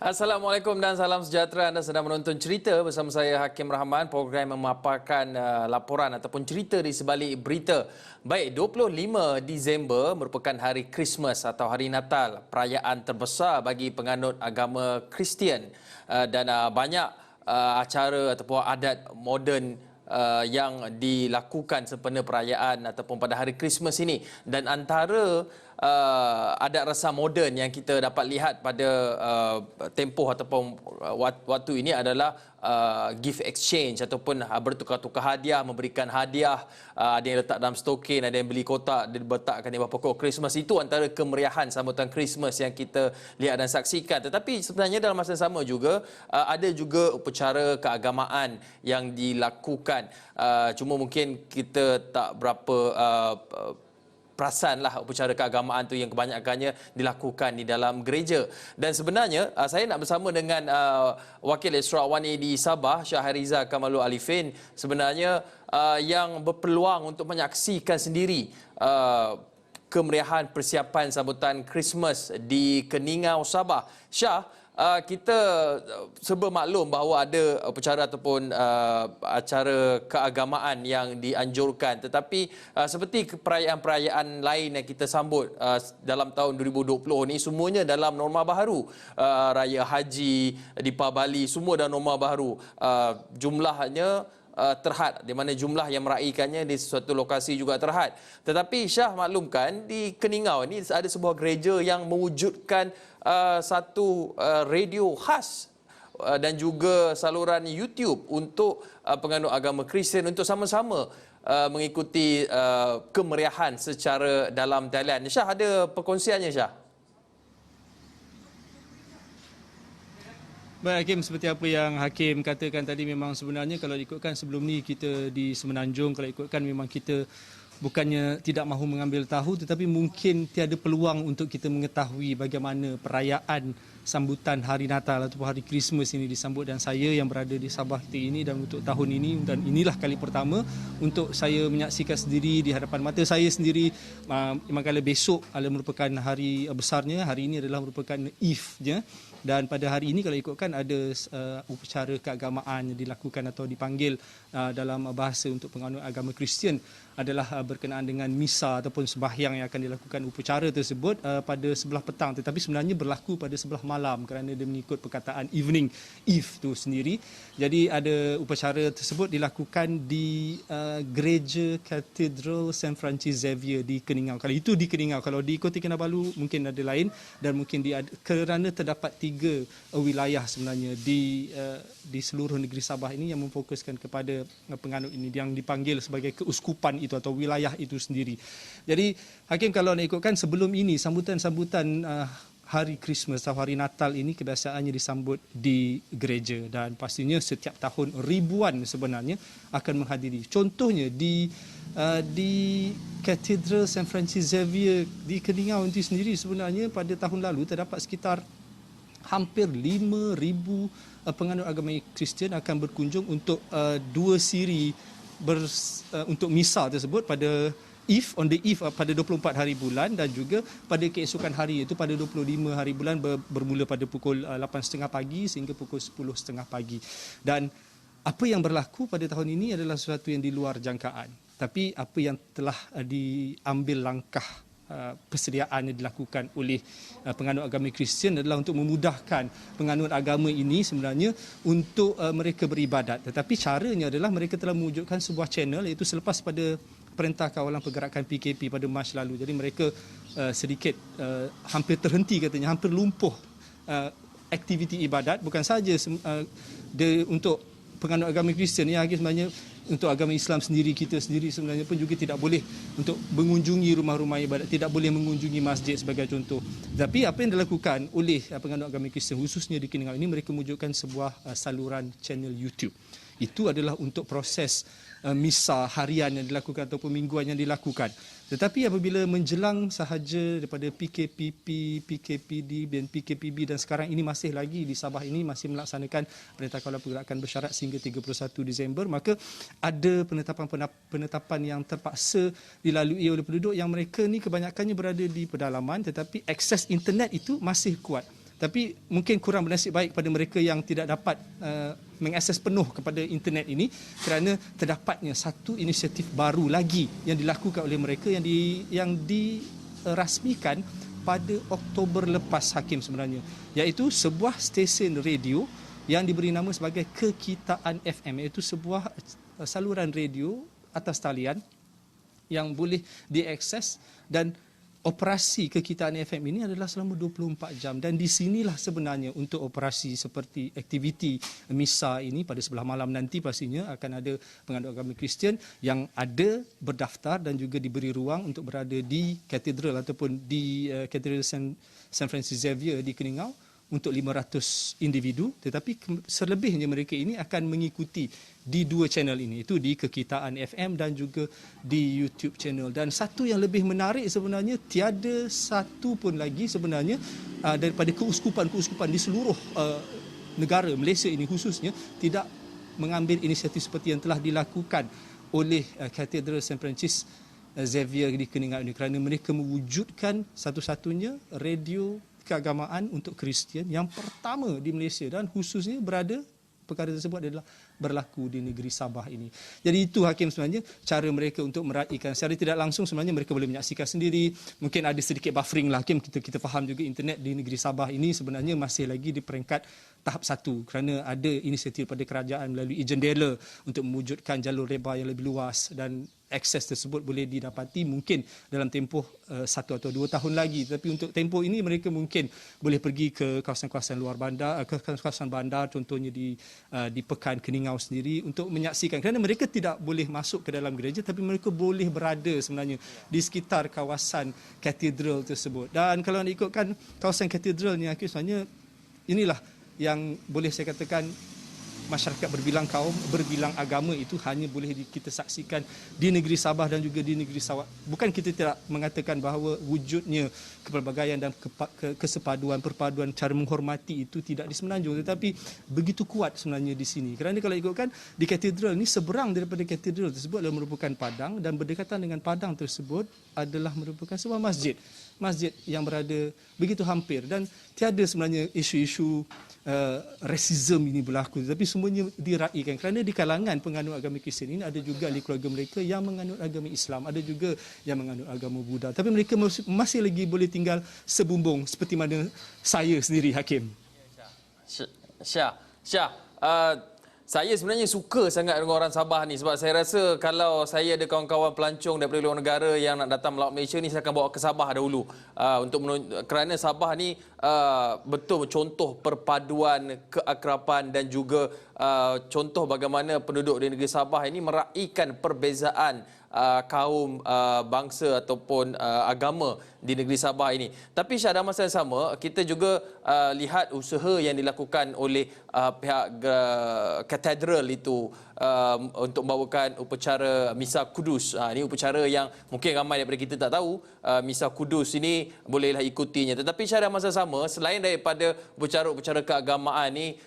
Assalamualaikum dan salam sejahtera. Anda sedang menonton Cerita bersama saya Hakim Rahman. Program memaparkan laporan ataupun cerita di sebalik berita. Baik, 25 Disember merupakan hari Christmas atau hari Natal, perayaan terbesar bagi penganut agama Kristian, dan banyak acara ataupun adat moden yang dilakukan sempena perayaan ataupun pada hari Christmas ini. Dan antara adat rasa moden yang kita dapat lihat pada tempoh ataupun waktu ini adalah gift exchange ataupun bertukar-tukar hadiah, memberikan hadiah. Ada yang letak dalam stokin, ada yang beli kotak, dia letakkan di bawah pokok Christmas. Itu antara kemeriahan sambutan Christmas yang kita lihat dan saksikan. Tetapi sebenarnya dalam masa yang sama juga ada juga upacara keagamaan yang dilakukan. Cuma mungkin kita tak berapa perasanlah upacara keagamaan tu yang kebanyakannya dilakukan di dalam gereja. Dan sebenarnya saya nak bersama dengan Wakil Esra Awani di Sabah, Syahriza Kamalu Alifin, sebenarnya yang berpeluang untuk menyaksikan sendiri kemeriahan persiapan sambutan Christmas di Keningau, Sabah. Syah, kita serba maklum bahawa ada upacara ataupun acara keagamaan yang dianjurkan, tetapi seperti perayaan-perayaan lain yang kita sambut dalam tahun 2020 ni, semuanya dalam norma baharu. Raya Haji, Deepavali, semua dalam norma baharu. Jumlahnya terhad, di mana jumlah yang meraikannya di suatu lokasi juga terhad. Tetapi Syah maklumkan di Keningau ini ada sebuah gereja yang mewujudkan satu radio khas dan juga saluran YouTube untuk penganut agama Kristian untuk sama-sama mengikuti kemeriahan secara dalam talian. Syah, ada perkongsiannya, Syah? Baik Hakim, seperti apa yang Hakim katakan tadi, memang sebenarnya kalau ikutkan sebelum ni kita di Semenanjung, kalau ikutkan memang kita bukannya tidak mahu mengambil tahu, tetapi mungkin tiada peluang untuk kita mengetahui bagaimana perayaan sambutan hari Natal ataupun hari Christmas ini disambut. Dan saya yang berada di Sabah kita ini dan untuk tahun ini, dan inilah kali pertama untuk saya menyaksikan sendiri di hadapan mata saya sendiri. Manakala besok adalah merupakan hari besarnya, hari ini adalah merupakan Eve-nya. Dan pada hari ini kalau ikutkan ada upacara keagamaan yang dilakukan atau dipanggil dalam bahasa untuk penganut agama Kristian adalah berkenaan dengan misa ataupun sembahyang yang akan dilakukan upacara tersebut pada sebelah petang, tetapi sebenarnya berlaku pada sebelah malam kerana dia mengikut perkataan evening Eve tu sendiri. Jadi ada upacara tersebut dilakukan di Gereja Katedral St. Francis Xavier di Keningau. Kalau itu di Keningau, kalau di Kota Kinabalu mungkin ada lain, dan mungkin kerana terdapat 3 wilayah sebenarnya di seluruh negeri Sabah ini yang memfokuskan kepada penganut ini yang dipanggil sebagai keuskupan itu atau wilayah itu sendiri. Jadi Hakim, kalau nak ikutkan sebelum ini sambutan hari Christmas atau hari Natal ini kebiasaannya disambut di gereja, dan pastinya setiap tahun ribuan sebenarnya akan menghadiri. Contohnya di Katedral St. Francis Xavier di Keningau itu sendiri, sebenarnya pada tahun lalu terdapat sekitar hampir 5,000 penganut agama Kristian akan berkunjung untuk 2 siri untuk misa tersebut pada on the eve pada 24 hari bulan, dan juga pada keesokan hari iaitu pada 25 hari bulan bermula pada pukul 8.30 pagi sehingga pukul 10.30 pagi. Dan apa yang berlaku pada tahun ini adalah sesuatu yang di luar jangkaan. Tapi apa yang telah diambil langkah persediaan yang dilakukan oleh penganut agama Kristian adalah untuk memudahkan penganut agama ini sebenarnya untuk mereka beribadat. Tetapi caranya adalah mereka telah mewujudkan sebuah channel, iaitu selepas pada Perintah Kawalan Pergerakan PKP pada Mac lalu. Jadi mereka sedikit hampir terhenti, katanya hampir lumpuh aktiviti ibadat, bukan saja untuk penganut agama Kristian ya, sebenarnya untuk agama Islam sendiri, kita sendiri sebenarnya pun juga tidak boleh untuk mengunjungi rumah-rumah ibadat, tidak boleh mengunjungi masjid sebagai contoh. Tapi apa yang dilakukan oleh penganut agama Kristian khususnya di Keningau ini, mereka mewujudkan sebuah saluran channel YouTube. Itu adalah untuk proses misa harian yang dilakukan ataupun mingguan yang dilakukan. Tetapi apabila menjelang sahaja daripada PKPP, PKPD dan PKPB, dan sekarang ini masih lagi di Sabah ini masih melaksanakan Perintah Kawalan Pergerakan Bersyarat sehingga 31 Disember, maka ada penetapan yang terpaksa dilalui oleh penduduk yang mereka ni kebanyakannya berada di pedalaman, tetapi akses internet itu masih kuat. Tapi mungkin kurang bernasib baik pada mereka yang tidak dapat mengakses penuh kepada internet ini, kerana terdapatnya satu inisiatif baru lagi yang dilakukan oleh mereka yang dirasmikan pada Oktober lepas, Hakim, sebenarnya, iaitu sebuah stesen radio yang diberi nama sebagai Kekitaan FM, iaitu sebuah saluran radio atas talian yang boleh diakses, dan operasi Kekitaan FM ini adalah selama 24 jam, dan di sinilah sebenarnya untuk operasi seperti aktiviti misa ini pada sebelah malam nanti pastinya akan ada penganut agama Kristian yang ada berdaftar dan juga diberi ruang untuk berada di katedral ataupun di Katedral San Francis Xavier di Keningau untuk 500 individu, tetapi selebihnya mereka ini akan mengikuti di dua channel ini, itu di Kekitaan FM dan juga di YouTube channel. Dan satu yang lebih menarik sebenarnya, tiada satu pun lagi sebenarnya daripada keuskupan-keuskupan di seluruh negara Malaysia ini khususnya tidak mengambil inisiatif seperti yang telah dilakukan oleh Katedral St. Francis Xavier di Keningau ini, kerana mereka mewujudkan satu-satunya radio keagamaan untuk Kristian yang pertama di Malaysia, dan khususnya perkara tersebut adalah berlaku di negeri Sabah ini. Jadi itu, Hakim, sebenarnya cara mereka untuk meraihkan secara tidak langsung. Sebenarnya mereka boleh menyaksikan sendiri, mungkin ada sedikit buffering lah, Hakim. Kita faham juga internet di negeri Sabah ini sebenarnya masih lagi di peringkat tahap 1, kerana ada inisiatif pada kerajaan melalui jendela untuk mewujudkan jalur reba yang lebih luas, dan akses tersebut boleh didapati mungkin dalam tempoh 1 atau 2 tahun lagi. Tapi untuk tempoh ini mereka mungkin boleh pergi ke kawasan-kawasan luar bandar, ke kawasan bandar, contohnya di Pekan Keningau sendiri, untuk menyaksikan, kerana mereka tidak boleh masuk ke dalam gereja, tapi mereka boleh berada sebenarnya di sekitar kawasan katedral tersebut. Dan kalau nak ikutkan kawasan katedral ni, sebenarnya inilah yang boleh saya katakan masyarakat berbilang kaum, berbilang agama itu hanya boleh kita saksikan di negeri Sabah dan juga di negeri Sarawak. Bukan kita tidak mengatakan bahawa wujudnya kepelbagaian dan kesepaduan, perpaduan cara menghormati itu tidak di Semenanjung, tetapi begitu kuat sebenarnya di sini. Kerana kalau ikutkan di katedral ini, seberang daripada katedral tersebut adalah merupakan padang, dan berdekatan dengan padang tersebut adalah merupakan sebuah masjid. Masjid yang berada begitu hampir, dan tiada sebenarnya isu-isu rasism ini berlaku, tapi semuanya diraihkan, kerana di kalangan penganut agama Kristian ini ada juga ahli keluarga mereka yang menganut agama Islam, ada juga yang menganut agama Buddha, tapi mereka masih lagi boleh tinggal sebumbung seperti mana saya sendiri, Hakim. Syah, saya sebenarnya suka sangat dengan orang Sabah ni, sebab saya rasa kalau saya ada kawan-kawan pelancong daripada luar negara yang nak datang melawat Malaysia ni, saya akan bawa ke Sabah dahulu kerana Sabah ni betul contoh perpaduan, keakraban dan juga contoh bagaimana penduduk di negeri Sabah ini meraihkan perbezaan kaum, bangsa ataupun agama di negeri Sabah ini. Tapi Syah, dalam masa yang sama, kita juga lihat usaha yang dilakukan oleh pihak katedral itu untuk membawakan upacara Misa Kudus. Ini upacara yang mungkin ramai daripada kita tak tahu. Misa Kudus ini bolehlah ikutinya. Tetapi Syah, dalam masa sama, selain daripada upacara-upacara keagamaan ni,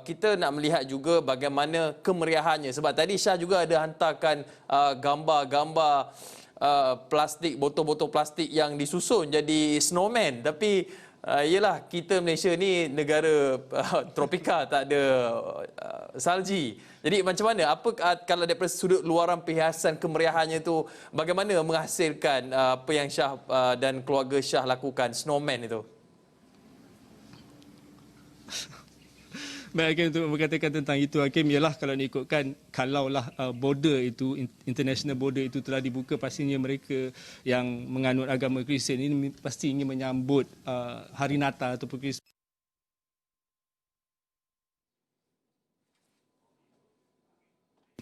kita nak melihat juga bagaimana kemeriahannya. Sebab tadi Syah juga ada hantarkan gambar-gambar plastik, botol-botol plastik yang disusun jadi snowman. Tapi yelah, kita Malaysia ni negara tropika, tak ada salji. Jadi macam mana, apa kalau daripada sudut luaran perhiasan kemeriahannya tu, bagaimana menghasilkan apa yang Syah dan keluarga Syah lakukan, snowman itu? Baik, Hakim, untuk berkatakan tentang itu, Hakim, ialah kalau diikutkan, kalaulah border itu, international border itu telah dibuka, pastinya mereka yang menganut agama Kristian ini pasti ingin menyambut hari Natal ataupun Kristian.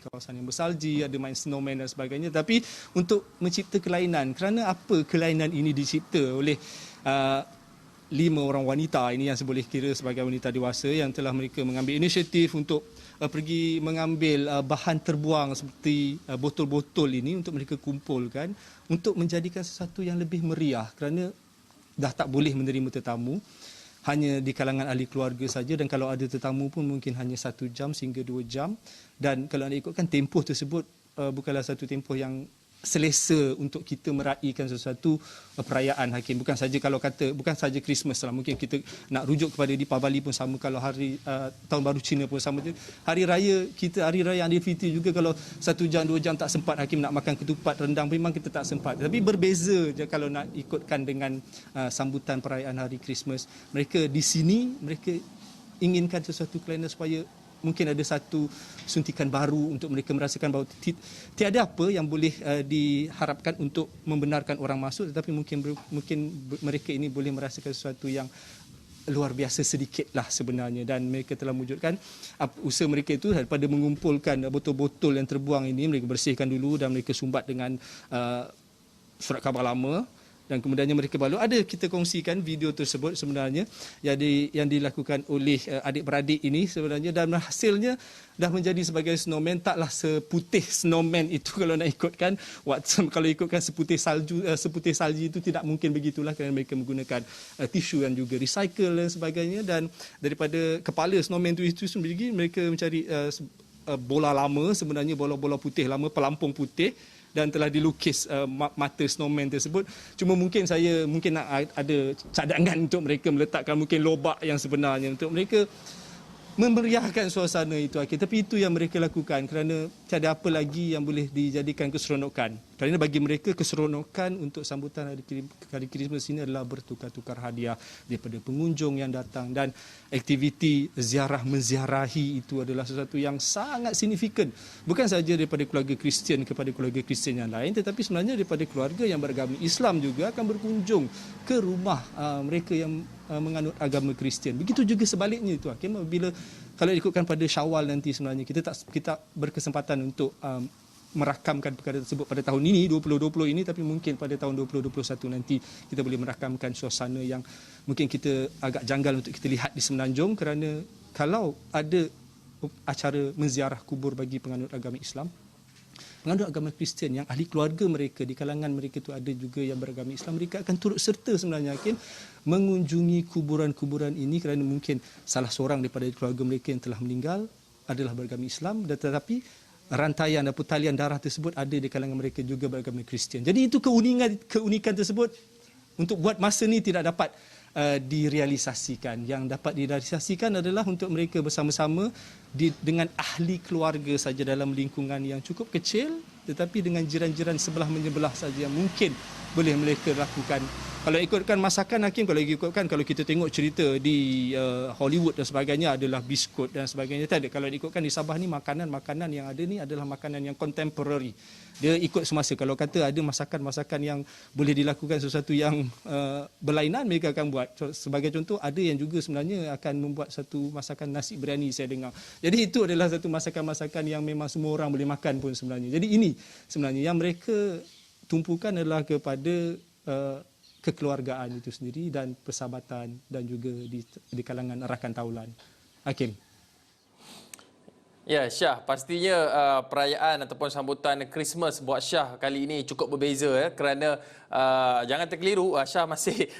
Kawasan yang bersalji, ada main snowman dan sebagainya. Tapi untuk mencipta kelainan, kerana apa kelainan ini dicipta oleh 5 orang wanita ini yang saya boleh kira sebagai wanita dewasa yang telah mereka mengambil inisiatif untuk pergi mengambil bahan terbuang seperti botol-botol ini untuk mereka kumpulkan untuk menjadikan sesuatu yang lebih meriah, kerana dah tak boleh menerima tetamu, hanya di kalangan ahli keluarga saja, dan kalau ada tetamu pun mungkin hanya 1 jam sehingga 2 jam. Dan kalau anda ikutkan tempoh tersebut bukanlah satu tempoh yang selesa untuk kita meraihkan sesuatu perayaan, Hakim. Bukan saja Christmas lah, mungkin kita nak rujuk kepada Deepavali pun sama, kalau hari tahun baru Cina pun sama je. Hari raya Aidilfitri juga, kalau 1 jam 2 jam tak sempat, Hakim, nak makan ketupat rendang, memang kita tak sempat. Tapi berbeza je kalau nak ikutkan dengan sambutan perayaan hari Christmas. Mereka di sini, mereka inginkan sesuatu kelana supaya mungkin ada satu suntikan baru untuk mereka merasakan bahawa tiada apa yang boleh diharapkan untuk membenarkan orang masuk, tetapi mungkin mereka ini boleh merasakan sesuatu yang luar biasa sedikitlah sebenarnya. Dan mereka telah mewujudkan usaha mereka itu daripada mengumpulkan botol-botol yang terbuang ini, mereka bersihkan dulu dan mereka sumbat dengan surat khabar lama. Dan kemudiannya mereka baru ada kita kongsikan video tersebut sebenarnya yang dilakukan oleh adik-beradik ini sebenarnya, dan hasilnya dah menjadi sebagai snowman. Taklah seputih snowman itu kalau nak ikutkan, kalau ikutkan seputih salji itu tidak mungkin begitulah, kerana mereka menggunakan tisu yang juga recycle dan sebagainya. Dan daripada kepala snowman itu sendiri mereka mencari bola lama, sebenarnya bola-bola putih lama, pelampung putih, dan telah dilukis mata snowman tersebut. Cuma mungkin nak ada cadangan untuk mereka meletakkan mungkin lobak yang sebenarnya untuk mereka memeriahkan suasana itu, Hakim. Tapi itu yang mereka lakukan kerana tiada apa lagi yang boleh dijadikan keseronokan. Kerana bagi mereka keseronokan untuk sambutan hari Krismas ini adalah bertukar-tukar hadiah daripada pengunjung yang datang, dan aktiviti menziarahi itu adalah sesuatu yang sangat signifikan. Bukan saja daripada keluarga Kristian kepada keluarga Kristian yang lain, tetapi sebenarnya daripada keluarga yang beragama Islam juga akan berkunjung ke rumah mereka yang menganut agama Kristian. Begitu juga sebaliknya itu, Hakim. Kalau ikutkan pada Syawal nanti, sebenarnya kita berkesempatan untuk merakamkan perkara tersebut pada tahun ini 2020 ini, tapi mungkin pada tahun 2021 nanti kita boleh merakamkan suasana yang mungkin kita agak janggal untuk kita lihat di Semenanjung, kerana kalau ada acara menziarah kubur bagi penganut agama Islam, penganut agama Kristian yang ahli keluarga mereka, di kalangan mereka itu ada juga yang beragama Islam, mereka akan turut serta sebenarnya, Hakim, mengunjungi kuburan-kuburan ini, kerana mungkin salah seorang daripada keluarga mereka yang telah meninggal adalah beragama Islam, dan tetapi rantaian atau talian darah tersebut ada di kalangan mereka juga beragama Kristian. Jadi itu keunikan tersebut untuk buat masa ni tidak dapat direalisasikan. Yang dapat direalisasikan adalah untuk mereka bersama-sama dengan ahli keluarga saja dalam lingkungan yang cukup kecil, tetapi dengan jiran-jiran sebelah menyebelah saja yang mungkin boleh mereka lakukan. Kalau ikutkan masakan, Hakim, kalau kita tengok cerita di Hollywood dan sebagainya adalah biskut dan sebagainya. Tak ada. Kalau ikutkan di Sabah ni, makanan yang ada ni adalah makanan yang contemporary. Dia ikut semasa. Kalau kata ada masakan-masakan yang boleh dilakukan sesuatu yang berlainan, mereka akan buat. Sebagai contoh, ada yang juga sebenarnya akan membuat satu masakan nasi biryani, saya dengar. Jadi itu adalah satu masakan-masakan yang memang semua orang boleh makan pun sebenarnya. Jadi ini sebenarnya yang mereka tumpukan adalah kepada kekeluargaan itu sendiri dan persahabatan, dan juga di kalangan rakan taulan. Hakim. Ya, Syah, pastinya perayaan ataupun sambutan Christmas buat Syah kali ini cukup berbeza, kerana jangan terkeliru, Syah masih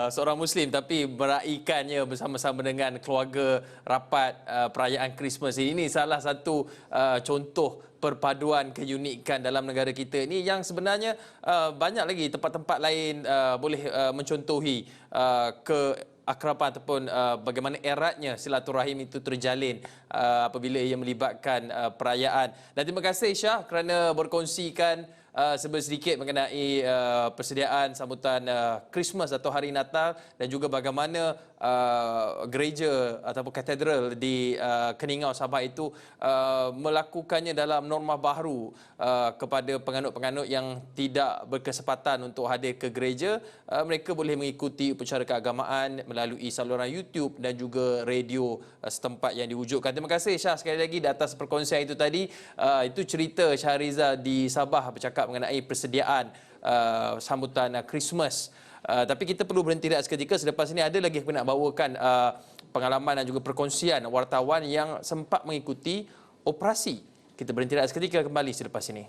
seorang Muslim, tapi meraihkannya bersama-sama dengan keluarga rapat perayaan Christmas ini. Salah satu contoh perpaduan keunikan dalam negara kita ini, yang sebenarnya banyak lagi tempat-tempat lain boleh mencontohi keakraban ataupun bagaimana eratnya silaturahim itu terjalin apabila ia melibatkan perayaan. Dan terima kasih, Syah, kerana berkongsikan sedikit mengenai persediaan sambutan Christmas atau Hari Natal, dan juga bagaimana gereja ataupun katedral di Keningau, Sabah itu melakukannya dalam norma baru kepada penganut-penganut yang tidak berkesempatan untuk hadir ke gereja. Mereka boleh mengikuti upacara keagamaan melalui saluran YouTube dan juga radio setempat yang diwujudkan. Terima kasih, Syah, sekali lagi di atas perkongsian itu tadi. Itu cerita Syahriza di Sabah bercakap mengenai persediaan sambutan Christmas. Tapi kita perlu berhenti seketika. Selepas ini ada lagi aku nak bawakan pengalaman dan juga perkongsian wartawan yang sempat mengikuti operasi. Kita berhenti seketika, kembali selepas ini.